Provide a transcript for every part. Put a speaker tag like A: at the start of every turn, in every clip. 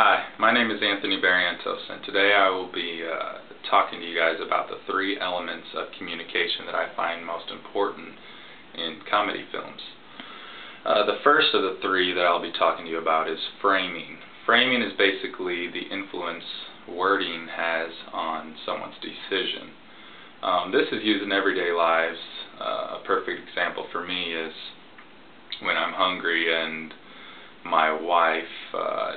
A: Hi, my name is Anthony Barrientos, and today I will be talking to you guys about the three elements of communication that I find most important in comedy films. The first of the three that I'll be talking to you about is framing. Framing is basically the influence wording has on someone's decision. This is used in everyday lives. A perfect example for me is when I'm hungry and my wife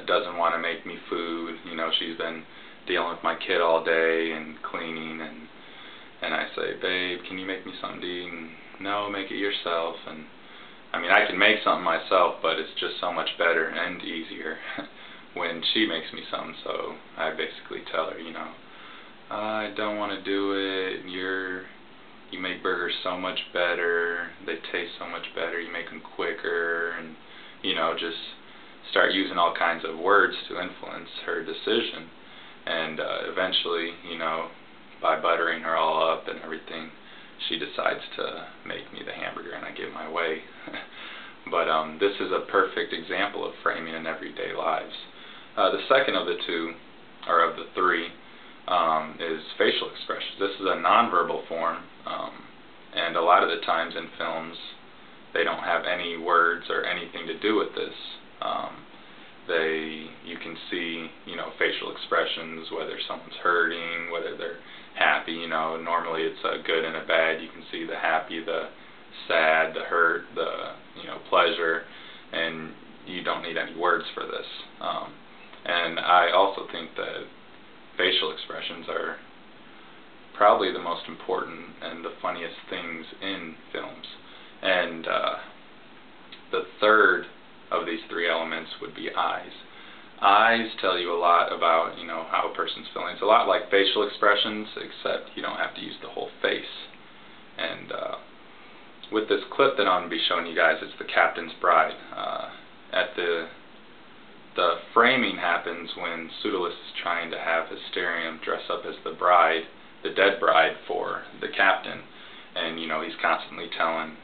A: doesn't want to make me food. You know, she's been dealing with my kid all day and cleaning, and I say, babe, can you make me something to eat? And no, make it yourself. And I mean, I can make something myself, but it's just so much better and easier when she makes me something. So I basically tell her, you know, I don't want to do it. You make burgers so much better. They taste so much better. You make them quicker, and you know, just start using all kinds of words to influence her decision. And eventually, you know, by buttering her all up and everything, she decides to make me the hamburger and I get my way. But this is a perfect example of framing in everyday lives. The second of the two, or of the three, is facial expressions. This is a nonverbal form, and a lot of the times in films they don't have any words or anything to do with this. You can see, you know, facial expressions, whether someone's hurting, whether they're happy. You know, normally it's a good and a bad. You can see the happy, the sad, the hurt, the, you know, pleasure, and you don't need any words for this. And I also think that facial expressions are probably the most important and the funniest things in films. And the third of these three elements would be eyes. Eyes tell you a lot about, you know, how a person's feeling. It's a lot like facial expressions, except you don't have to use the whole face. And with this clip that I'm going to be showing you guys, it's The Captain's Bride. The framing happens when Pseudolus is trying to have Hysterium dress up as the bride, the dead bride, for the captain. And, you know, he's constantly telling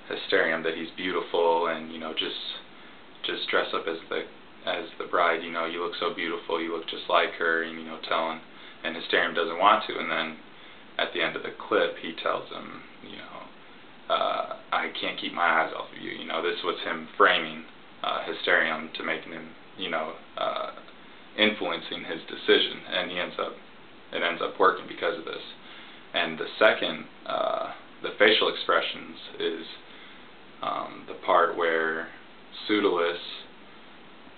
A: Hysterium that he's beautiful, and, you know, just dress up as the bride. You know, you look so beautiful, you look just like her, and, you know, telling, and Hysterium doesn't want to. And then at the end of the clip, he tells him, you know, I can't keep my eyes off of you. You know, this was him framing Hysterium to making him, you know, influencing his decision, and it ends up working because of this. And the second, the facial expressions, is the part where Pseudolus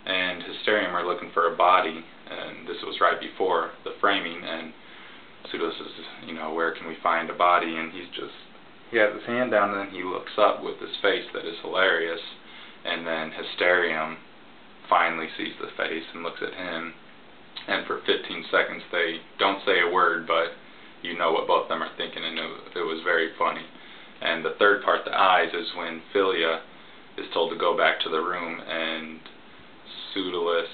A: and Hysterium are looking for a body, and this was right before the framing, and Pseudolus is, you know, where can we find a body? And he has his hand down, and then he looks up with his face that is hilarious, and then Hysterium finally sees the face and looks at him, and for 15 seconds they don't say a word, but you know what both of them are thinking, and it was very funny. And the third part, the eyes, is when Philia is told to go back to the room, and Pseudolus,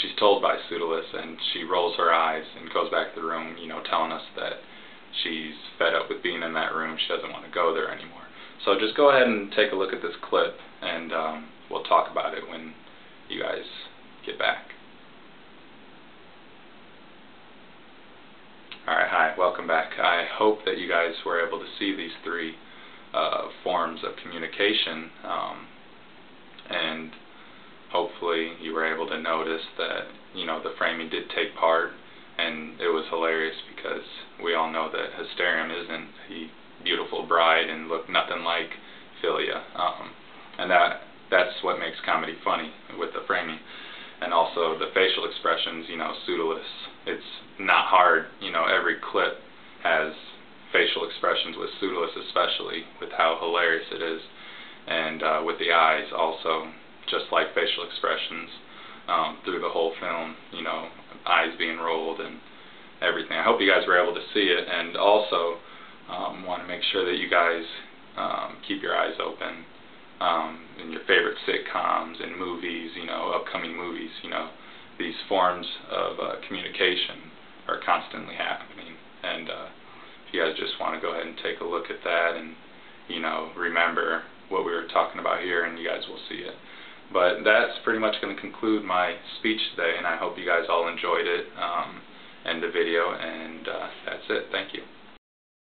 A: she's told by Pseudolus, and she rolls her eyes and goes back to the room, you know, telling us that she's fed up with being in that room. She doesn't want to go there anymore. So just go ahead and take a look at this clip, and we'll talk about it when you guys get back. Alright, hi, welcome back. I hope that you guys were able to see these three forms of communication, and hopefully you were able to notice that, you know, the framing did take part, and it was hilarious because we all know that Hysterium isn't a beautiful bride and looked nothing like Philia, and that's what makes comedy funny with the framing. And also the facial expressions, you know, Pseudolus, it's not hard, you know, every clip has facial expressions with Pseudolus, especially with how hilarious it is, and with the eyes also, just like facial expressions through the whole film, you know, eyes being rolled and everything. I hope you guys were able to see it, and also want to make sure that you guys keep your eyes open in your favorite sitcoms and movies, you know, upcoming movies. You know, these forms of communication are constantly happening, and if you guys just want to go ahead and take a look at that and, you know, remember what we were talking about here, and you guys will see it. But that's pretty much going to conclude my speech today, and I hope you guys all enjoyed it and the video, and that's it. Thank